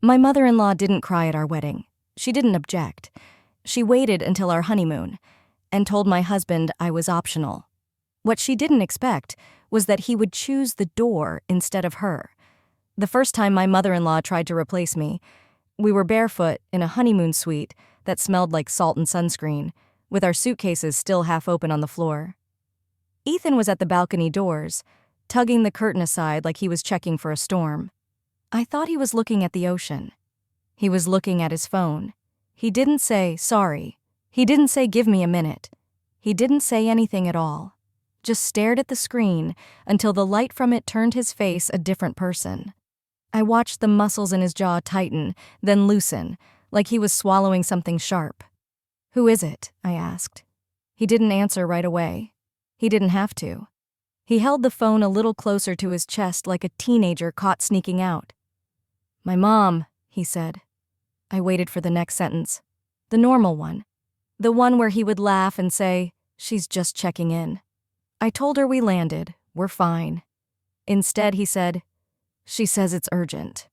My mother-in-law didn't cry at our wedding. She didn't object. She waited until our honeymoon and told my husband I was optional. What she didn't expect was that he would choose the door instead of her. The first time my mother-in-law tried to replace me, we were barefoot in a honeymoon suite that smelled like salt and sunscreen, with our suitcases still half open on the floor. Ethan was at the balcony doors, tugging the curtain aside like he was checking for a storm. I thought he was looking at the ocean. He was looking at his phone. He didn't say, sorry. He didn't say, give me a minute. He didn't say anything at all. Just stared at the screen until the light from it turned his face a different person. I watched the muscles in his jaw tighten, then loosen, like he was swallowing something sharp. Who is it? I asked. He didn't answer right away. He didn't have to. He held the phone a little closer to his chest like a teenager caught sneaking out. My mom, he said. I waited for the next sentence. The normal one. The one where he would laugh and say, she's just checking in. I told her we landed. We're fine. Instead, he said, she says it's urgent.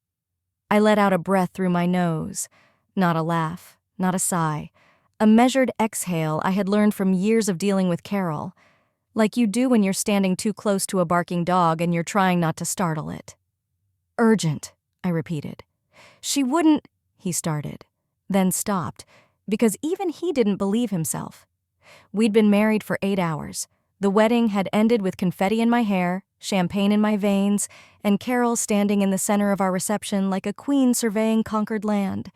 I let out a breath through my nose. Not a laugh, not a sigh. A measured exhale I had learned from years of dealing with Carol. Like you do when you're standing too close to a barking dog and you're trying not to startle it. Urgent, I repeated. She wouldn't, he started, then stopped, because even he didn't believe himself. We'd been married for 8 hours. The wedding had ended with confetti in my hair, champagne in my veins, and Carol standing in the center of our reception like a queen surveying conquered land.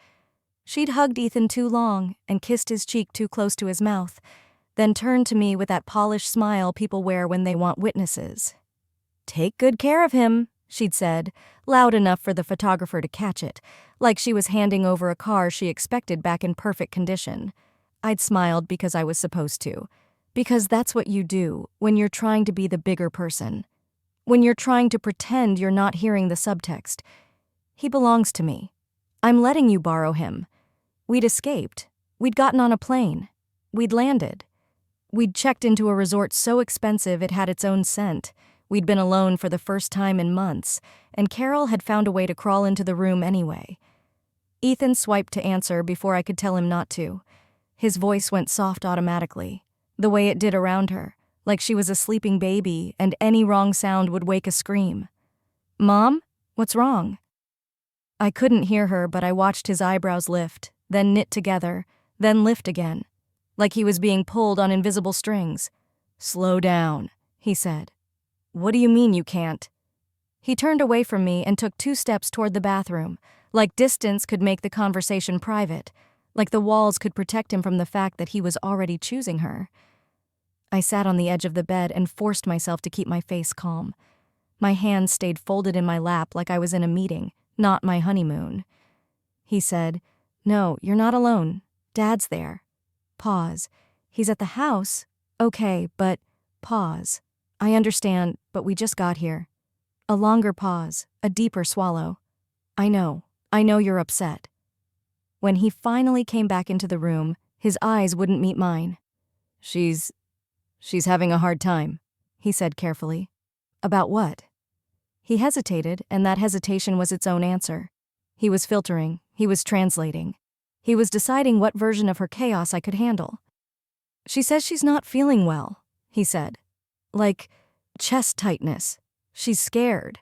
She'd hugged Ethan too long and kissed his cheek too close to his mouth, then turned to me with that polished smile people wear when they want witnesses. Take good care of him, she'd said, loud enough for the photographer to catch it, like she was handing over a car she expected back in perfect condition. I'd smiled because I was supposed to. Because that's what you do when you're trying to be the bigger person. When you're trying to pretend you're not hearing the subtext. He belongs to me. I'm letting you borrow him. We'd escaped. We'd gotten on a plane. We'd landed. We'd checked into a resort so expensive it had its own scent. We'd been alone for the first time in months, and Carol had found a way to crawl into the room anyway. Ethan swiped to answer before I could tell him not to. His voice went soft automatically, the way it did around her, like she was a sleeping baby and any wrong sound would wake a scream. Mom? What's wrong? I couldn't hear her, but I watched his eyebrows lift, then knit together, then lift again, like he was being pulled on invisible strings. Slow down, he said. What do you mean you can't? He turned away from me and took 2 steps toward the bathroom, like distance could make the conversation private, like the walls could protect him from the fact that he was already choosing her. I sat on the edge of the bed and forced myself to keep my face calm. My hands stayed folded in my lap like I was in a meeting, not my honeymoon. He said, No, you're not alone. Dad's there. Pause. He's at the house? Okay, but pause. I understand, but we just got here. A longer pause, a deeper swallow. I know you're upset. When he finally came back into the room, his eyes wouldn't meet mine. She's having a hard time, he said carefully. About what? He hesitated, and that hesitation was its own answer. He was filtering, he was translating. He was deciding what version of her chaos I could handle. She says she's not feeling well, he said. Like chest tightness. She's scared.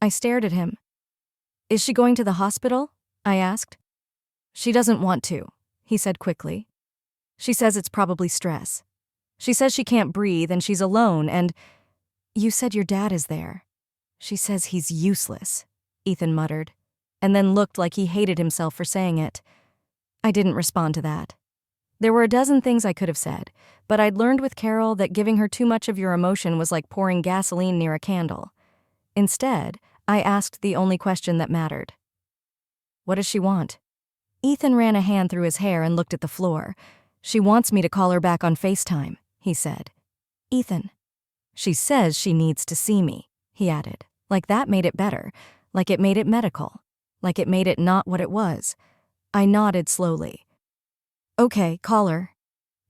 I stared at him. Is she going to the hospital? I asked. She doesn't want to, he said quickly. She says it's probably stress. She says she can't breathe and she's alone and... You said your dad is there. She says he's useless, Ethan muttered, and then looked like he hated himself for saying it. I didn't respond to that. There were a dozen things I could have said, but I'd learned with Carol that giving her too much of your emotion was like pouring gasoline near a candle. Instead, I asked the only question that mattered. What does she want? Ethan ran a hand through his hair and looked at the floor. She wants me to call her back on FaceTime, he said. Ethan. She says she needs to see me, he added, like that made it better, like it made it medical, like it made it not what it was. I nodded slowly. Okay, call her.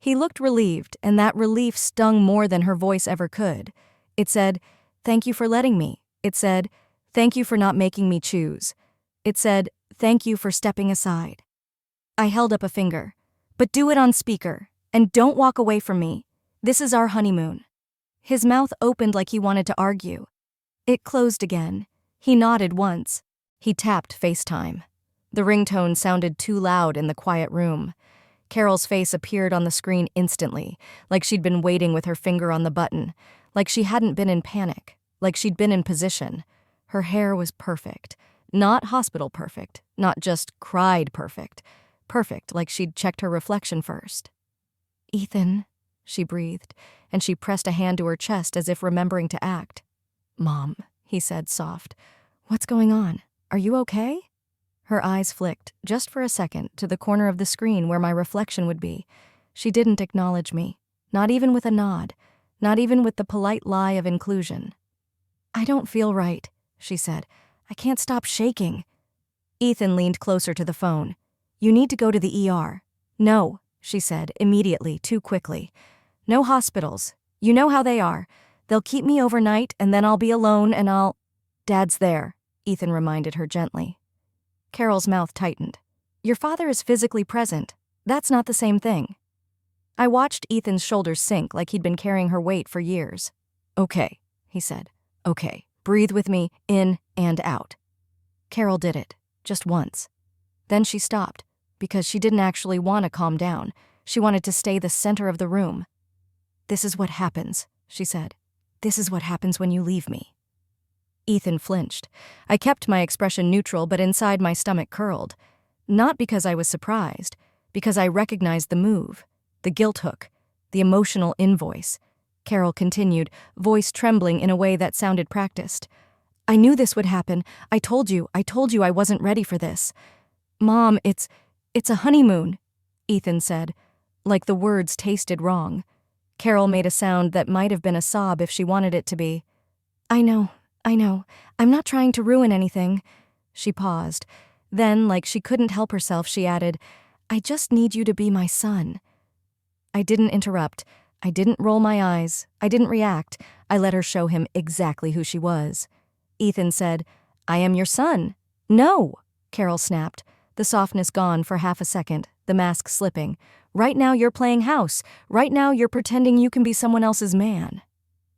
He looked relieved, and that relief stung more than her voice ever could. It said, thank you for letting me. It said, thank you for not making me choose. It said, Thank you for stepping aside. I held up a finger. But do it on speaker, and don't walk away from me. This is our honeymoon. His mouth opened like he wanted to argue. It closed again. He nodded once. He tapped FaceTime. The ringtone sounded too loud in the quiet room. Carol's face appeared on the screen instantly, like she'd been waiting with her finger on the button, like she hadn't been in panic, like she'd been in position. Her hair was perfect. Not hospital perfect, not just cried perfect. Perfect, like she'd checked her reflection first. "Ethan," she breathed, and she pressed a hand to her chest as if remembering to act. "Mom," he said, soft. "What's going on? Are you okay?" Her eyes flicked, just for a second, to the corner of the screen where my reflection would be. She didn't acknowledge me, not even with a nod, not even with the polite lie of inclusion. "I don't feel right," she said. "I can't stop shaking." Ethan leaned closer to the phone. "You need to go to the ER. "No," she said, immediately, too quickly. "No hospitals. You know how they are. They'll keep me overnight, and then I'll be alone, and I'll—" "Dad's there," Ethan reminded her gently. Carol's mouth tightened. "Your father is physically present. That's not the same thing." I watched Ethan's shoulders sink like he'd been carrying her weight for years. "Okay," he said. "Okay. Breathe with me, in and out." Carol did it, just once. Then she stopped, because she didn't actually want to calm down. She wanted to stay the center of the room. "This is what happens," she said. "This is what happens when you leave me." Ethan flinched. I kept my expression neutral, but inside my stomach curled. Not because I was surprised, because I recognized the move, the guilt hook, the emotional invoice. Carol continued, voice trembling in a way that sounded practiced. "I knew this would happen. I told you I wasn't ready for this. Mom, it's a honeymoon," Ethan said, like the words tasted wrong. Carol made a sound that might have been a sob if she wanted it to be. I know. I'm not trying to ruin anything." She paused. Then, like she couldn't help herself, she added, "I just need you to be my son." I didn't interrupt. I didn't roll my eyes. I didn't react. I let her show him exactly who she was. Ethan said, "I am your son." "No," Carol snapped, the softness gone for half a second, the mask slipping. "Right now you're playing house. Right now you're pretending you can be someone else's man."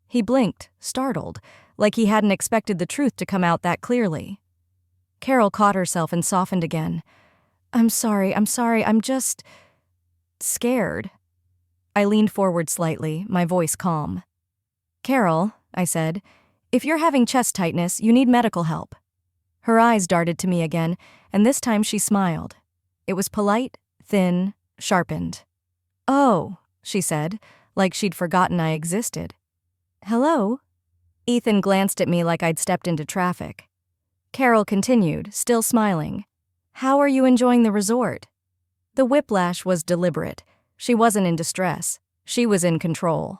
He blinked, startled, like he hadn't expected the truth to come out that clearly. Carol caught herself and softened again. I'm sorry, I'm just scared." I leaned forward slightly, my voice calm. "Carol," I said, "if you're having chest tightness, you need medical help." Her eyes darted to me again, and this time she smiled. It was polite, thin, sharpened. "Oh," she said, like she'd forgotten I existed. "Hello?" Ethan glanced at me like I'd stepped into traffic. Carol continued, still smiling. "How are you enjoying the resort?" The whiplash was deliberate. She wasn't in distress. She was in control.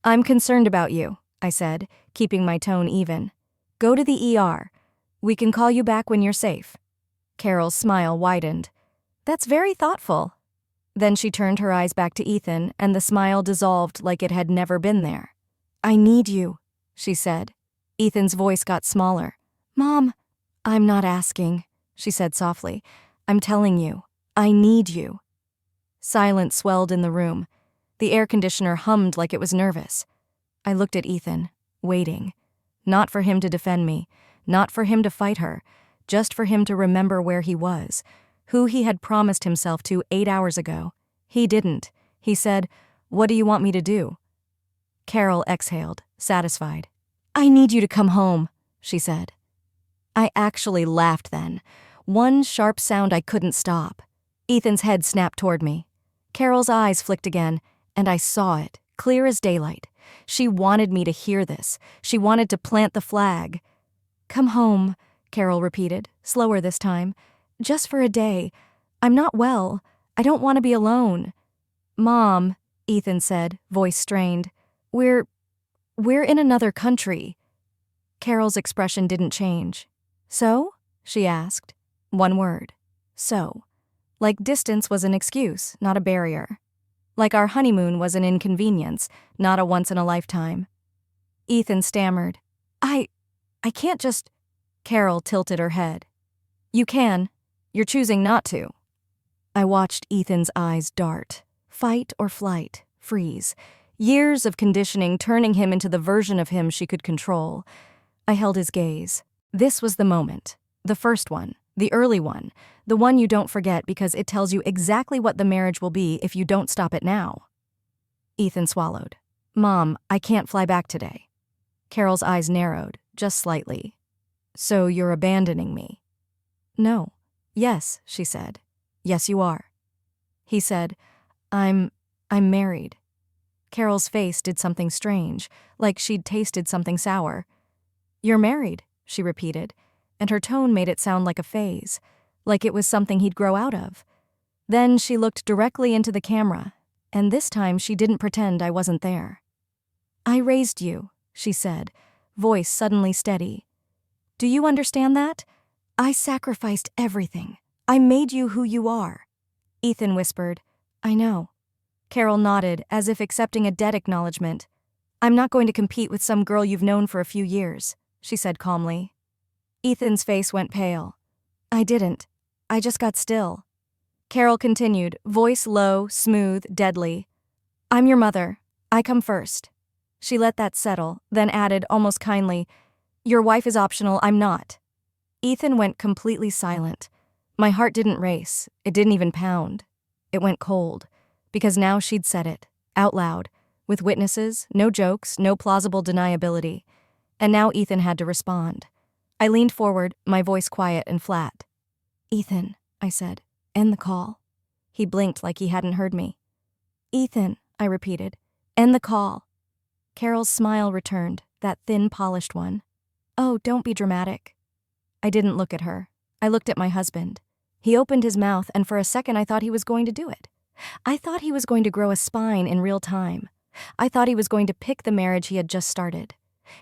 "I'm concerned about you," I said, keeping my tone even. "Go to the ER. We can call you back when you're safe." Carol's smile widened. "That's very thoughtful." Then she turned her eyes back to Ethan, and the smile dissolved like it had never been there. "I need you," she said. Ethan's voice got smaller. "Mom, I'm not asking," she said softly. "I'm telling you, I need you." Silence swelled in the room. The air conditioner hummed like it was nervous. I looked at Ethan, waiting. Not for him to defend me, not for him to fight her, just for him to remember where he was, who he had promised himself to 8 hours ago. He didn't. He said, "What do you want me to do?" Carol exhaled, satisfied. "I need you to come home," she said. I actually laughed then. One sharp sound I couldn't stop. Ethan's head snapped toward me. Carol's eyes flicked again, and I saw it, clear as daylight. She wanted me to hear this. She wanted to plant the flag. "Come home," Carol repeated, slower this time. "Just for a day. I'm not well. I don't want to be alone." "Mom," Ethan said, voice strained. We're in another country." Carol's expression didn't change. "So?" she asked. One word. So. Like distance was an excuse, not a barrier. Like our honeymoon was an inconvenience, not a once-in-a-lifetime. Ethan stammered. I can't just... Carol tilted her head. "You can," You're choosing not to. I watched Ethan's eyes dart. Fight or flight, freeze. Years of conditioning turning him into the version of him she could control. I held his gaze. This was the moment. The first one. The early one. The one you don't forget because it tells you exactly what the marriage will be if you don't stop it now. Ethan swallowed. Mom, I can't fly back today. Carol's eyes narrowed, just slightly. So you're abandoning me? No. Yes, she said. Yes, you are. He said, I'm married. Carol's face did something strange, like she'd tasted something sour. You're married, she repeated, and her tone made it sound like a phase, like it was something he'd grow out of. Then she looked directly into the camera, and this time she didn't pretend I wasn't there. I raised you, she said, voice suddenly steady. Do you understand that? I sacrificed everything. I made you who you are. Ethan whispered, I know. Carol nodded, as if accepting a debt acknowledgement. I'm not going to compete with some girl you've known for a few years, she said calmly. Ethan's face went pale. I didn't. I just got still. Carol continued, voice low, smooth, deadly. I'm your mother. I come first. She let that settle, then added, almost kindly, Your wife is optional, I'm not. Ethan went completely silent. My heart didn't race. It didn't even pound. It went cold. Because now she'd said it, out loud, with witnesses, no jokes, no plausible deniability. And now Ethan had to respond. I leaned forward, my voice quiet and flat. Ethan, I said, end the call. He blinked like he hadn't heard me. Ethan, I repeated, end the call. Carol's smile returned, that thin, polished one. Oh, don't be dramatic. I didn't look at her. I looked at my husband. He opened his mouth, and for a second I thought he was going to do it. I thought he was going to grow a spine in real time. I thought he was going to pick the marriage he had just started.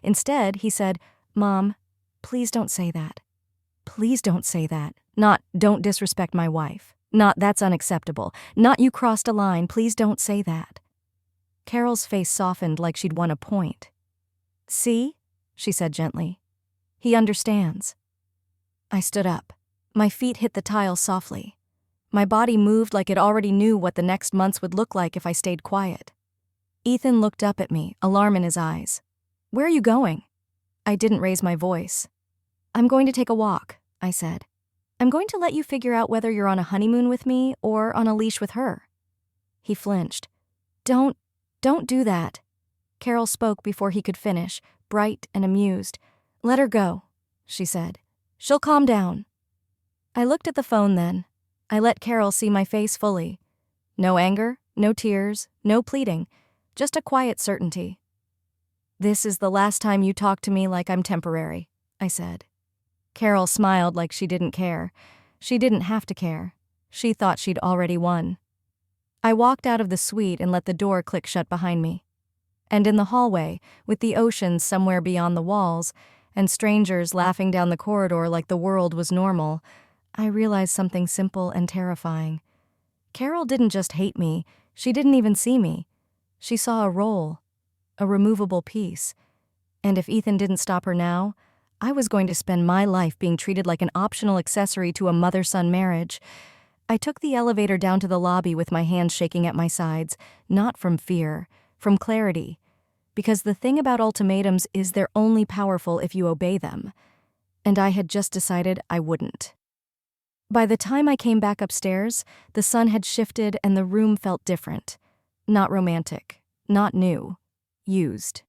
Instead, he said, Mom, please don't say that. Please don't say that. Not, don't disrespect my wife. Not, that's unacceptable. Not, you crossed a line. Please don't say that. Carol's face softened like she'd won a point. See? She said gently. He understands. I stood up. My feet hit the tile softly. My body moved like it already knew what the next months would look like if I stayed quiet. Ethan looked up at me, alarm in his eyes. Where are you going? I didn't raise my voice. I'm going to take a walk, I said. I'm going to let you figure out whether you're on a honeymoon with me or on a leash with her. He flinched. Don't do that. Carol spoke before he could finish, bright and amused. Let her go, she said. She'll calm down. I looked at the phone then. I let Carol see my face fully. No anger, no tears, no pleading, just a quiet certainty. This is the last time you talk to me like I'm temporary, I said. Carol smiled like she didn't care. She didn't have to care. She thought she'd already won. I walked out of the suite and let the door click shut behind me. And in the hallway, with the ocean somewhere beyond the walls, and strangers laughing down the corridor like the world was normal, I realized something simple and terrifying. Carol didn't just hate me, she didn't even see me. She saw a role, a removable piece. And if Ethan didn't stop her now, I was going to spend my life being treated like an optional accessory to a mother-son marriage. I took the elevator down to the lobby with my hands shaking at my sides, not from fear, from clarity. Because the thing about ultimatums is they're only powerful if you obey them. And I had just decided I wouldn't. By the time I came back upstairs, the sun had shifted and the room felt different. Not romantic, not new, used.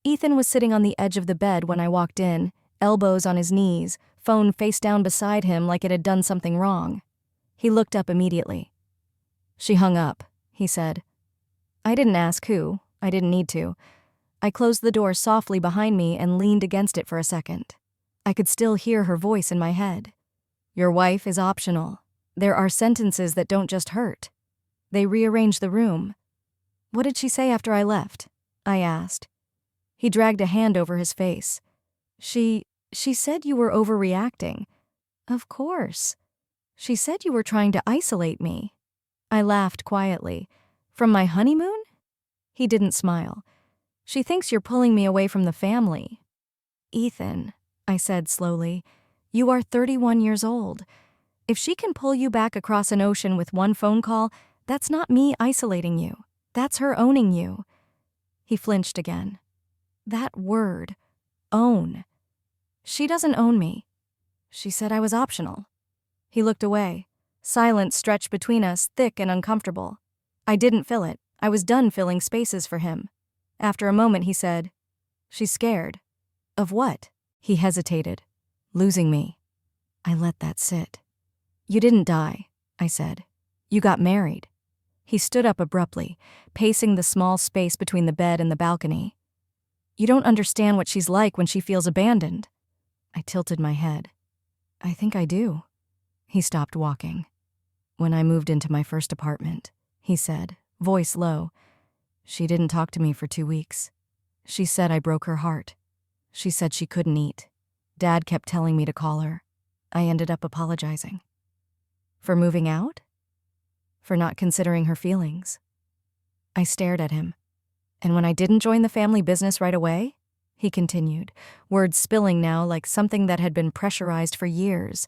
Ethan was sitting on the edge of the bed when I walked in, elbows on his knees, phone face down beside him like it had done something wrong. He looked up immediately. She hung up, he said. I didn't ask who. I didn't need to. I closed the door softly behind me and leaned against it for a second. I could still hear her voice in my head. Your wife is optional. There are sentences that don't just hurt. They rearrange the room. What did she say after I left? I asked. He dragged a hand over his face. She said you were overreacting. Of course. She said you were trying to isolate me. I laughed quietly. From my honeymoon? He didn't smile. She thinks you're pulling me away from the family. Ethan, I said slowly, you are 31 years old. If she can pull you back across an ocean with one phone call, that's not me isolating you. That's her owning you." He flinched again. That word, own. "She doesn't own me. She said I was optional." He looked away. Silence stretched between us, thick and uncomfortable. I didn't fill it. I was done filling spaces for him. After a moment, he said, "She's scared." "Of what?" He hesitated. "Losing me." I let that sit. "You didn't die," I said. "You got married." He stood up abruptly, pacing the small space between the bed and the balcony. "You don't understand what she's like when she feels abandoned." I tilted my head. "I think I do." He stopped walking. "When I moved into my first apartment," he said, voice low, "she didn't talk to me for 2 weeks. She said I broke her heart. She said she couldn't eat. Dad kept telling me to call her. I ended up apologizing." "For moving out?" "For not considering her feelings." I stared at him. "And when I didn't join the family business right away?" He continued, words spilling now like something that had been pressurized for years.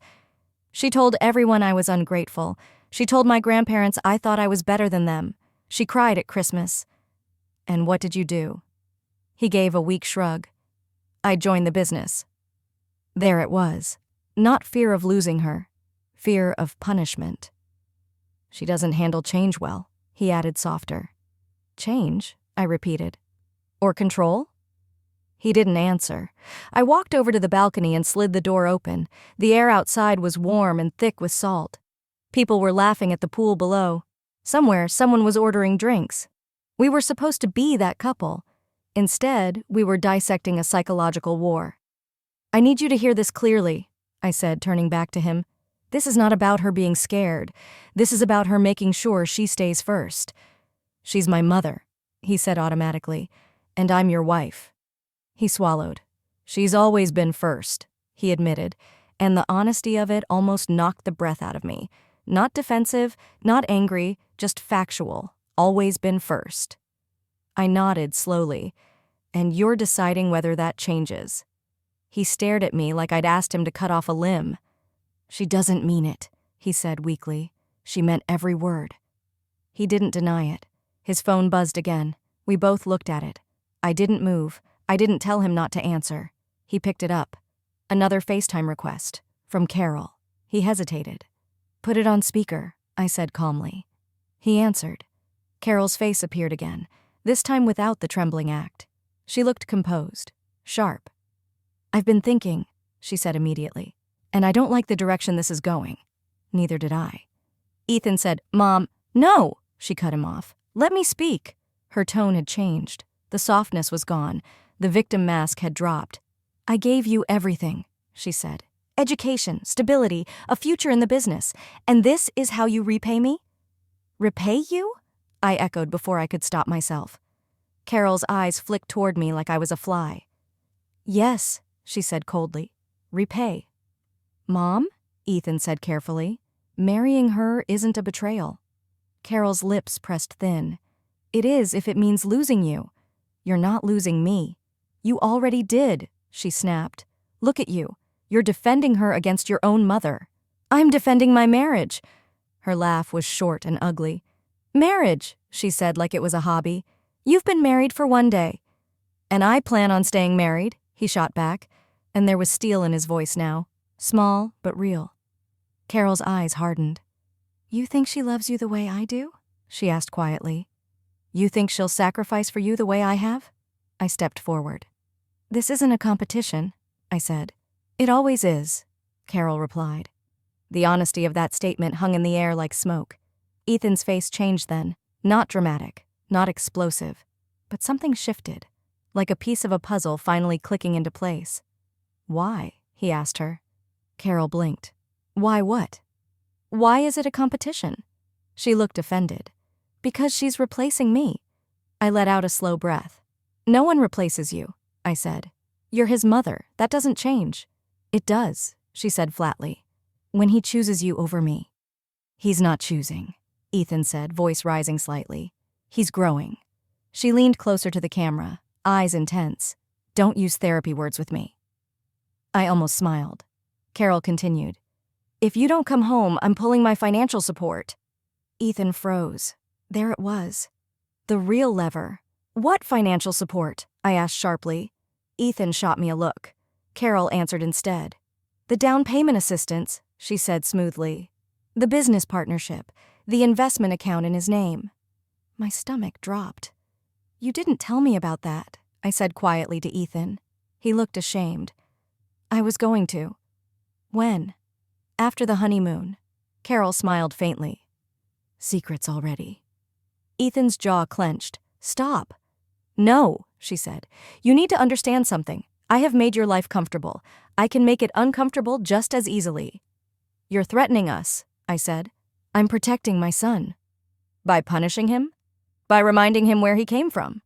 "She told everyone I was ungrateful. She told my grandparents I thought I was better than them. She cried at Christmas." "And what did you do?" He gave a weak shrug. "I joined the business." There it was. Not fear of losing her. Fear of punishment. "She doesn't handle change well," he added softer. "Change?" I repeated. "Or control?" He didn't answer. I walked over to the balcony and slid the door open. The air outside was warm and thick with salt. People were laughing at the pool below. Somewhere, someone was ordering drinks. We were supposed to be that couple. Instead, we were dissecting a psychological war. "I need you to hear this clearly," I said, turning back to him. "This is not about her being scared. This is about her making sure she stays first. She's my mother," he said automatically, "and I'm your wife." He swallowed. "She's always been first," he admitted, and the honesty of it almost knocked the breath out of me. Not defensive, not angry, just factual. Always been first. I nodded slowly. "And you're deciding whether that changes." He stared at me like I'd asked him to cut off a limb. "She doesn't mean it," he said weakly. "She meant every word." He didn't deny it. His phone buzzed again. We both looked at it. I didn't move. I didn't tell him not to answer. He picked it up. Another FaceTime request. From Carol. He hesitated. "Put it on speaker," I said calmly. He answered. Carol's face appeared again, this time without the trembling act. She looked composed, sharp. "I've been thinking," she said immediately, "and I don't like the direction this is going." Neither did I. Ethan said, "Mom, no!" She cut him off. "Let me speak." Her tone had changed. The softness was gone. The victim mask had dropped. "I gave you everything," she said. "Education, stability, a future in the business. And this is how you repay me?" "Repay you?" I echoed before I could stop myself. Carol's eyes flicked toward me like I was a fly. "Yes," she said coldly. "Repay." "Mom," Ethan said carefully, "marrying her isn't a betrayal." Carol's lips pressed thin. "It is if it means losing you. You're not losing me." "You already did," she snapped. "Look at you. You're defending her against your own mother." "I'm defending my marriage." Her laugh was short and ugly. "Marriage," she said like it was a hobby. "You've been married for 1 day." "And I plan on staying married," he shot back, and there was steel in his voice now, small but real. Carol's eyes hardened. "You think she loves you the way I do?" she asked quietly. "You think she'll sacrifice for you the way I have?" I stepped forward. "This isn't a competition," I said. "It always is," Carol replied. The honesty of that statement hung in the air like smoke. Ethan's face changed then, not dramatic, not explosive, but something shifted, like a piece of a puzzle finally clicking into place. "Why?" he asked her. Carol blinked. "Why what?" "Why is it a competition?" She looked offended. "Because she's replacing me." I let out a slow breath. "No one replaces you," I said. "You're his mother. That doesn't change." "It does," she said flatly. "When he chooses you over me." "He's not choosing," Ethan said, voice rising slightly. "He's growing." She leaned closer to the camera, eyes intense. "Don't use therapy words with me." I almost smiled. Carol continued. If you don't come home, I'm pulling my financial support. Ethan froze. There it was. The real lever. What financial support? I asked sharply. Ethan shot me a look. Carol answered instead. The down payment assistance, she said smoothly. The business partnership. The investment account in his name. My stomach dropped. You didn't tell me about that, I said quietly to Ethan. He looked ashamed. I was going to. When? After the honeymoon. Carol smiled faintly. Secrets already. Ethan's jaw clenched. Stop. No, she said. You need to understand something. I have made your life comfortable. I can make it uncomfortable just as easily. You're threatening us, I said. I'm protecting my son. By punishing him? By reminding him where he came from?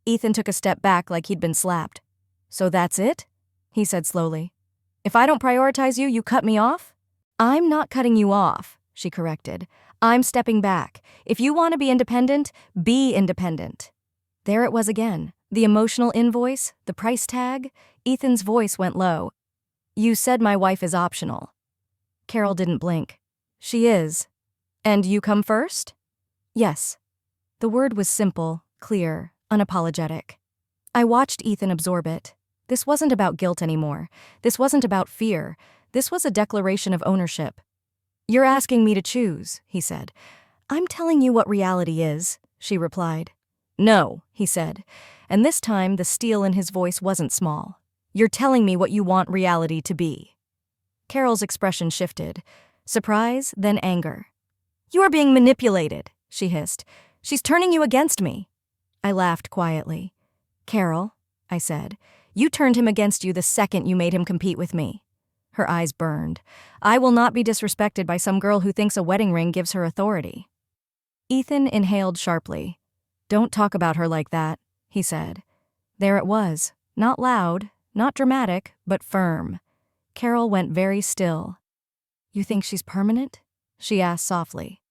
Ethan took a step back like he'd been slapped. So that's it? He said slowly. If I don't prioritize you, you cut me off? I'm not cutting you off, she corrected. I'm stepping back. If you want to be independent, be independent. There it was again. The emotional invoice, the price tag. Ethan's voice went low. You said my wife is optional. Carol didn't blink. She is. And you come first? Yes. The word was simple, clear, unapologetic. I watched Ethan absorb it. This wasn't about guilt anymore. This wasn't about fear. This was a declaration of ownership. You're asking me to choose, he said. I'm telling you what reality is, she replied. No, he said, and this time the steel in his voice wasn't small. You're telling me what you want reality to be. Carol's expression shifted. Surprise, then anger. You are being manipulated, she hissed. She's turning you against me. I laughed quietly. Carol, I said, you turned him against you the second you made him compete with me. Her eyes burned. I will not be disrespected by some girl who thinks a wedding ring gives her authority. Ethan inhaled sharply. Don't talk about her like that, he said. There it was, not loud, not dramatic, but firm. Carol went very still. You think she's permanent? She asked softly.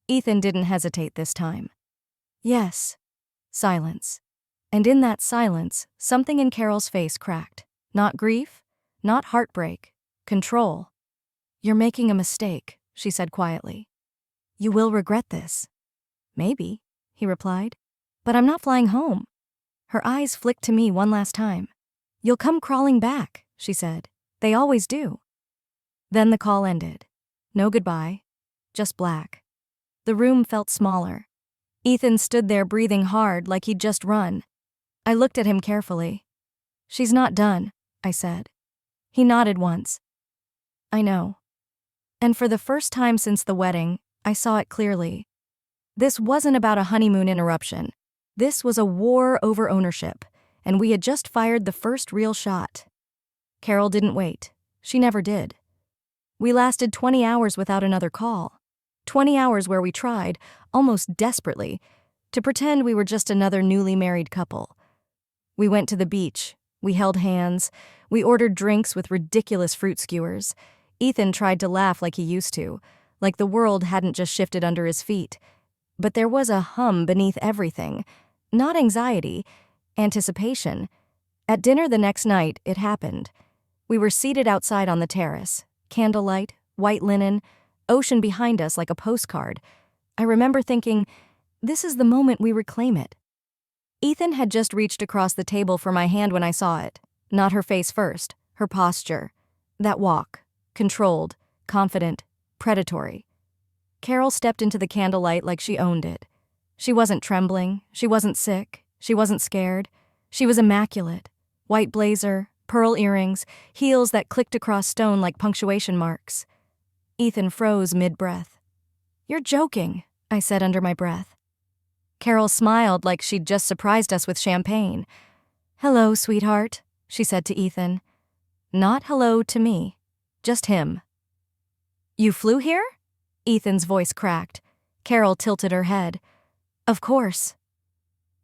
Ethan didn't hesitate this time. Yes. Silence. And in that silence, something in Carol's face cracked. Not grief, not heartbreak, control. You're making a mistake, she said quietly. You will regret this. Maybe, he replied. But I'm not flying home. Her eyes flicked to me one last time. You'll come crawling back, she said. They always do. Then the call ended. No goodbye, just black. The room felt smaller. Ethan stood there breathing hard like he'd just run. I looked at him carefully. She's not done, I said. He nodded once. I know. And for the first time since the wedding, I saw it clearly. This wasn't about a honeymoon interruption. This was a war over ownership, and we had just fired the first real shot. Carol didn't wait. She never did. We lasted 20 hours without another call. 20 hours where we tried, almost desperately, to pretend we were just another newly married couple. We went to the beach. We held hands. We ordered drinks with ridiculous fruit skewers. Ethan tried to laugh like he used to, like the world hadn't just shifted under his feet. But there was a hum beneath everything. Not anxiety, anticipation. At dinner the next night, it happened. We were seated outside on the terrace. Candlelight, white linen, ocean behind us like a postcard. I remember thinking, this is the moment we reclaim it. Ethan had just reached across the table for my hand when I saw it. Not her face first, her posture. That walk, controlled, confident, predatory. Carol stepped into the candlelight like she owned it. She wasn't trembling, she wasn't sick, she wasn't scared. She was immaculate. White blazer, pearl earrings, heels that clicked across stone like punctuation marks. Ethan froze mid-breath. You're joking, I said under my breath. Carol smiled like she'd just surprised us with champagne. Hello, sweetheart, she said to Ethan. Not hello to me, just him. You flew here? Ethan's voice cracked. Carol tilted her head. Of course.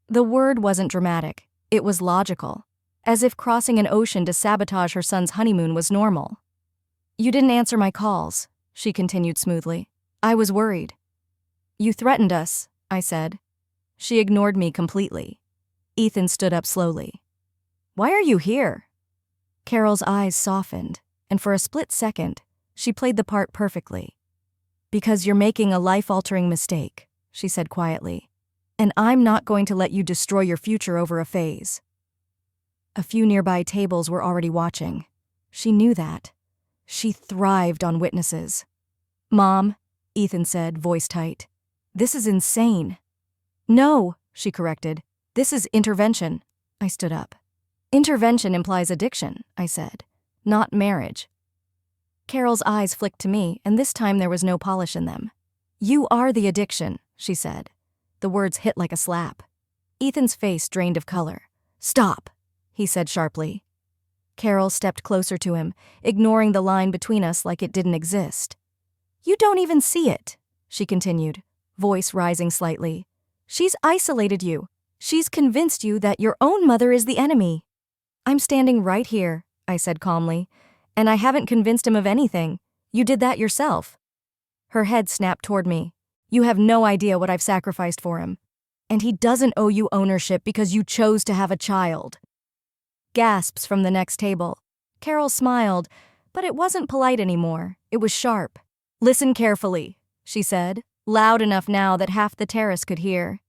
The word wasn't dramatic. It was logical, as if crossing an ocean to sabotage her son's honeymoon was normal. You didn't answer my calls, she continued smoothly. I was worried. You threatened us, I said. She ignored me completely. Ethan stood up slowly. Why are you here? Carol's eyes softened, and for a split second, She played the part perfectly. "Because you're making a life-altering mistake," she said quietly. "And I'm not going to let you destroy your future over a phase." A few nearby tables were already watching. She knew that. She thrived on witnesses. "Mom," Ethan said, voice tight. "This is insane." "No," she corrected. "This is intervention." I stood up. "Intervention implies addiction," I said, "not marriage." Carol's eyes flicked to me, and this time there was no polish in them. "You are the addiction," she said. The words hit like a slap. Ethan's face drained of color. "Stop," he said sharply. Carol stepped closer to him, ignoring the line between us like it didn't exist. "You don't even see it," she continued, voice rising slightly. "She's isolated you. She's convinced you that your own mother is the enemy." "I'm standing right here," I said calmly, "and I haven't convinced him of anything. You did that yourself." Her head snapped toward me. "You have no idea what I've sacrificed for him. And he doesn't owe you ownership because you chose to have a child." Gasps from the next table. Carol smiled, but it wasn't polite anymore. It was sharp. "Listen carefully," she said, loud enough now that half the terrace could hear.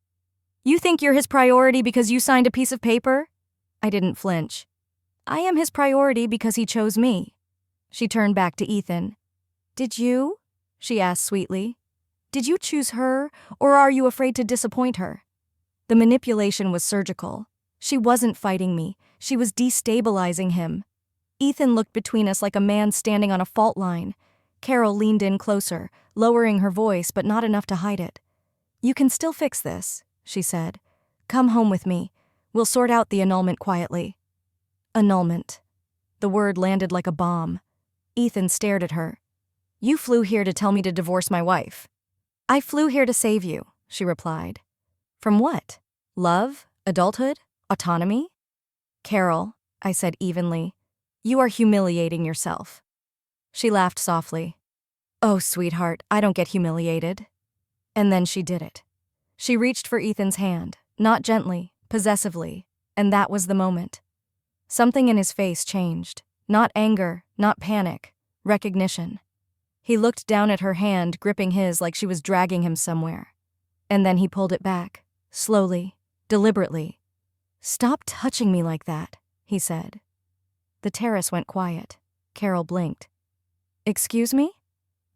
"You think you're his priority because you signed a piece of paper?" I didn't flinch. "I am his priority because he chose me." She turned back to Ethan. "Did you?" she asked sweetly. "Did you choose her, or are you afraid to disappoint her?" The manipulation was surgical. She wasn't fighting me. She was destabilizing him. Ethan looked between us like a man standing on a fault line. Carol leaned in closer, lowering her voice but not enough to hide it. "You can still fix this," she said. "Come home with me. We'll sort out the annulment quietly." Annulment. The word landed like a bomb. Ethan stared at her. "You flew here to tell me to divorce my wife." "I flew here to save you," she replied. "From what? Love? Adulthood? Autonomy?" "Carol," I said evenly, "you are humiliating yourself." She laughed softly. "Oh, sweetheart, I don't get humiliated." And then she did it. She reached for Ethan's hand, not gently, possessively, and that was the moment. Something in his face changed. Not anger, not panic, recognition. He looked down at her hand, gripping his like she was dragging him somewhere. And then he pulled it back, slowly, deliberately. "Stop touching me like that," he said. The terrace went quiet. Carol blinked. "Excuse me?"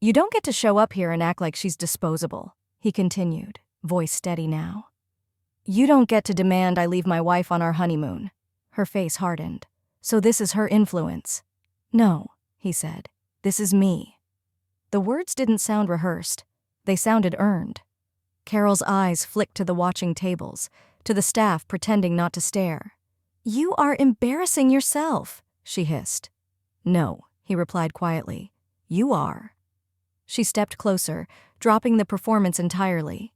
"You don't get to show up here and act like she's disposable," he continued, voice steady now. "You don't get to demand I leave my wife on our honeymoon." Her face hardened. "So this is her influence." "No," he said. "This is me." The words didn't sound rehearsed. They sounded earned. Carol's eyes flicked to the watching tables, to the staff pretending not to stare. "You are embarrassing yourself," she hissed. "No," he replied quietly. "You are." She stepped closer, dropping the performance entirely.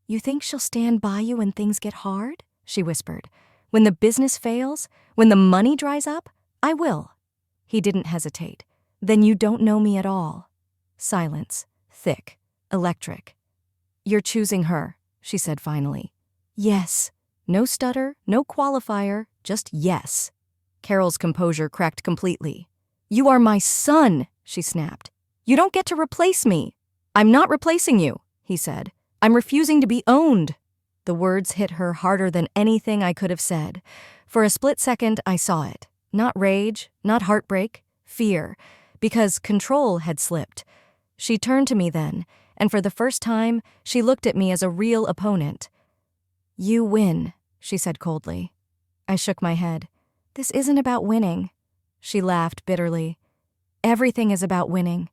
"You think she'll stand by you when things get hard?" she whispered. "When the business fails? When the money dries up? I will." He didn't hesitate. "Then you don't know me at all." Silence. Thick. Electric. "You're choosing her," she said finally. "Yes." No stutter, no qualifier, just yes. Carol's composure cracked completely. "You are my son," she snapped. "You don't get to replace me." "I'm not replacing you," he said. "I'm refusing to be owned." The words hit her harder than anything I could have said. For a split second, I saw it. Not rage, not heartbreak, fear, because control had slipped. She turned to me then, and for the first time, she looked at me as a real opponent. "You win," she said coldly. I shook my head. "This isn't about winning." She laughed bitterly. "Everything is about winning."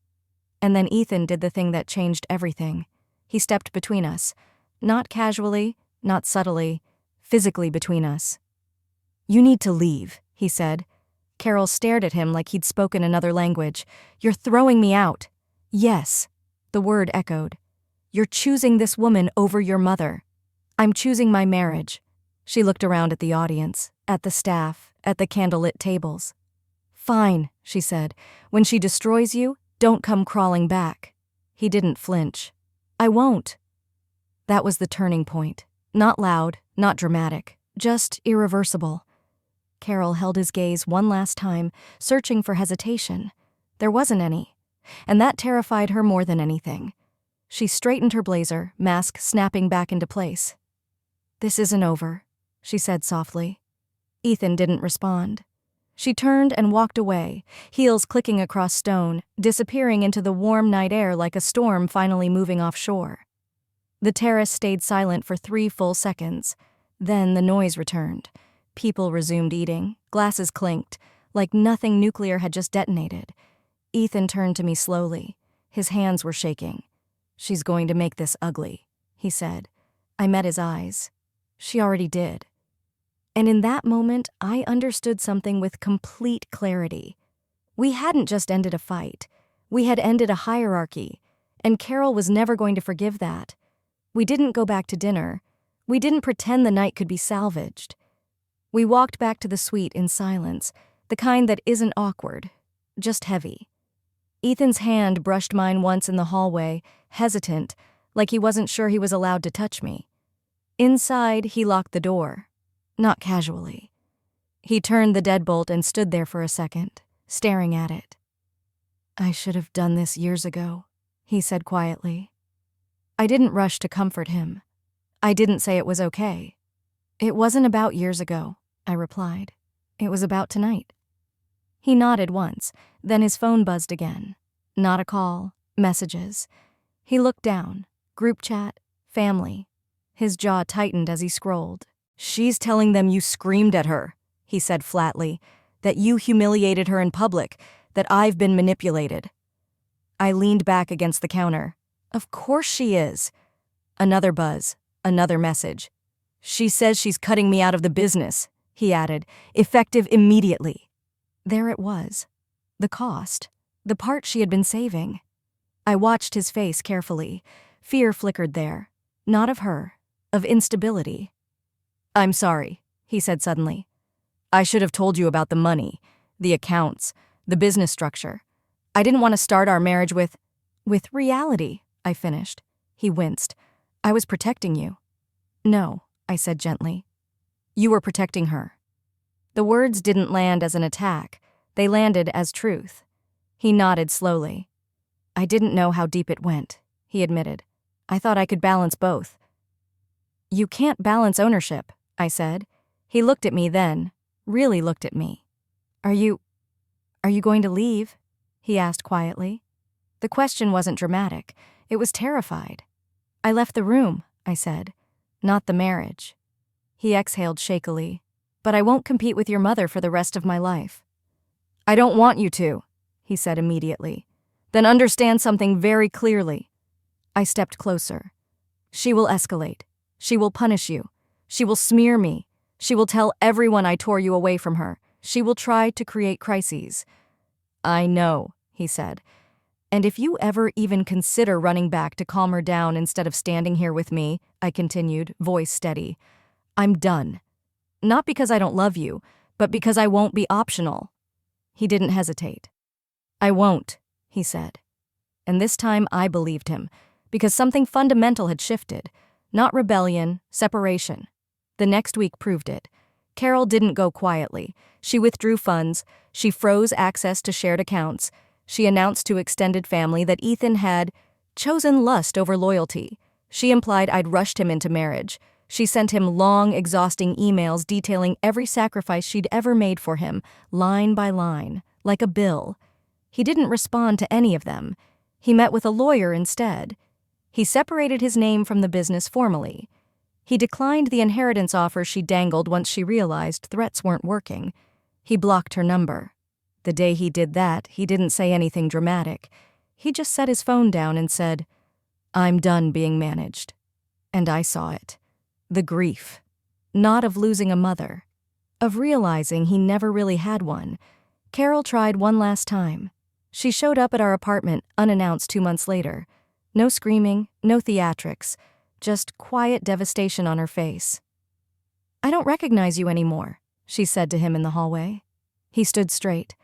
And then Ethan did the thing that changed everything. He stepped between us. Not casually, not subtly, physically between us. "You need to leave," he said. Carol stared at him like he'd spoken another language. "You're throwing me out." "Yes," the word echoed. "You're choosing this woman over your mother." "I'm choosing my marriage." She looked around at the audience, at the staff, at the candlelit tables. "Fine," she said. "When she destroys you, don't come crawling back." He didn't flinch. "I won't." That was the turning point. Not loud, not dramatic, just irreversible. Carol held his gaze one last time, searching for hesitation. There wasn't any. And that terrified her more than anything. She straightened her blazer, mask snapping back into place. "This isn't over," she said softly. Ethan didn't respond. She turned and walked away, heels clicking across stone, disappearing into the warm night air like a storm finally moving offshore. The terrace stayed silent for 3 full seconds. Then the noise returned. People resumed eating, glasses clinked, like nothing nuclear had just detonated. Ethan turned to me slowly. His hands were shaking. "She's going to make this ugly," he said. I met his eyes. She already did. And in that moment, I understood something with complete clarity. We hadn't just ended a fight. We had ended a hierarchy, and Carol was never going to forgive that. We didn't go back to dinner. We didn't pretend the night could be salvaged. We walked back to the suite in silence, the kind that isn't awkward, just heavy. Ethan's hand brushed mine once in the hallway, hesitant, like he wasn't sure he was allowed to touch me. Inside, he locked the door. Not casually. He turned the deadbolt and stood there for a second, staring at it. "I should have done this years ago," he said quietly. I didn't rush to comfort him. I didn't say it was okay. "It wasn't about years ago," I replied. "It was about tonight." He nodded once, then his phone buzzed again. Not a call, messages. He looked down. Group chat, family. His jaw tightened as he scrolled. "She's telling them you screamed at her," he said flatly, "that you humiliated her in public, that I've been manipulated." I leaned back against the counter. "Of course she is." Another buzz, another message. "She says she's cutting me out of the business," he added, "effective immediately." There it was. The cost. The part she had been saving. I watched his face carefully. Fear flickered there. Not of her. Of instability. "I'm sorry," he said suddenly. "I should have told you about the money, the accounts, the business structure. I didn't want to start our marriage with reality," I finished. He winced. "I was protecting you." "No," I said gently. "You were protecting her." The words didn't land as an attack. They landed as truth. He nodded slowly. "I didn't know how deep it went," he admitted. "I thought I could balance both." "You can't balance ownership," I said. He looked at me then, really looked at me. Are you going to leave?" he asked quietly. The question wasn't dramatic. It was terrified. "I left the room," I said. "Not the marriage." He exhaled shakily. "But I won't compete with your mother for the rest of my life." "I don't want you to," he said immediately. "Then understand something very clearly." I stepped closer. "She will escalate. She will punish you. She will smear me. She will tell everyone I tore you away from her. She will try to create crises." "I know," he said. "And if you ever even consider running back to calm her down instead of standing here with me," I continued, voice steady, "I'm done. Not because I don't love you, but because I won't be optional." He didn't hesitate. "I won't," he said. And this time I believed him, because something fundamental had shifted. Not rebellion, separation. The next week proved it. Carol didn't go quietly. She withdrew funds. She froze access to shared accounts. She announced to extended family that Ethan had chosen lust over loyalty. She implied I'd rushed him into marriage. She sent him long, exhausting emails detailing every sacrifice she'd ever made for him, line by line, like a bill. He didn't respond to any of them. He met with a lawyer instead. He separated his name from the business formally. He declined the inheritance offer she dangled once she realized threats weren't working. He blocked her number. The day he did that, he didn't say anything dramatic. He just set his phone down and said, "I'm done being managed." And I saw it. The grief. Not of losing a mother. Of realizing he never really had one. Carol tried one last time. She showed up at our apartment unannounced 2 months later. No screaming, no theatrics, just quiet devastation on her face. "I don't recognize you anymore," she said to him in the hallway. He stood straight.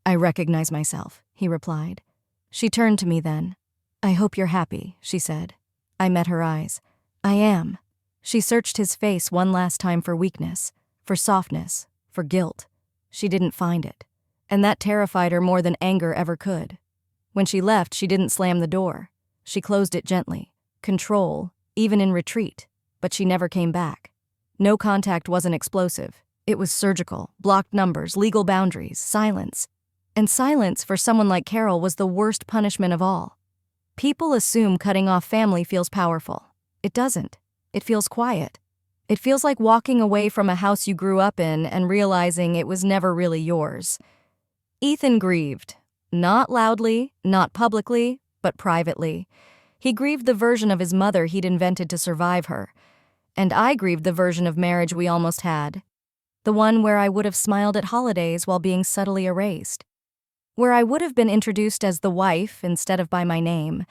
"I recognize myself," he replied. She turned to me then. "I hope you're happy," she said. I met her eyes. "I am." She searched his face one last time for weakness, for softness, for guilt. She didn't find it. And that terrified her more than anger ever could. When she left, she didn't slam the door. She closed it gently. Control, even in retreat. But she never came back. No contact wasn't explosive. It was surgical, blocked numbers, legal boundaries, silence. And silence for someone like Carol was the worst punishment of all. People assume cutting off family feels powerful. It doesn't. It feels quiet. It feels like walking away from a house you grew up in and realizing it was never really yours. Ethan grieved. Not loudly, not publicly, but privately. He grieved the version of his mother he'd invented to survive her. And I grieved the version of marriage we almost had. The one where I would have smiled at holidays while being subtly erased. Where I would have been introduced as the wife instead of by my name.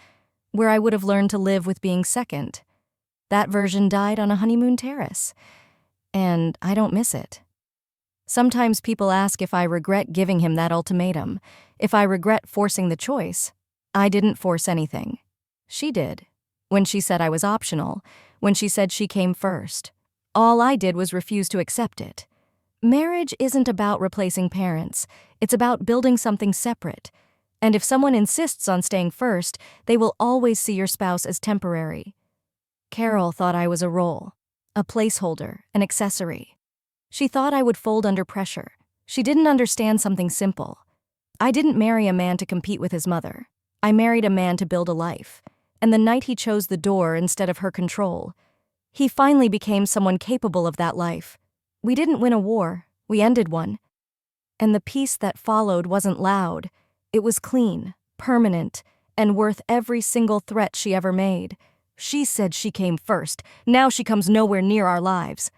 Where I would have learned to live with being second. That version died on a honeymoon terrace. And I don't miss it. Sometimes people ask if I regret giving him that ultimatum, if I regret forcing the choice. I didn't force anything. She did. When she said I was optional, when she said she came first. All I did was refuse to accept it. Marriage isn't about replacing parents. It's about building something separate. And if someone insists on staying first, they will always see your spouse as temporary. Carol thought I was a role, a placeholder, an accessory. She thought I would fold under pressure. She didn't understand something simple. I didn't marry a man to compete with his mother. I married a man to build a life. And the night he chose the door instead of her control, he finally became someone capable of that life. We didn't win a war, we ended one. And the peace that followed wasn't loud. It was clean, permanent, and worth every single threat she ever made. She said she came first. Now she comes nowhere near our lives.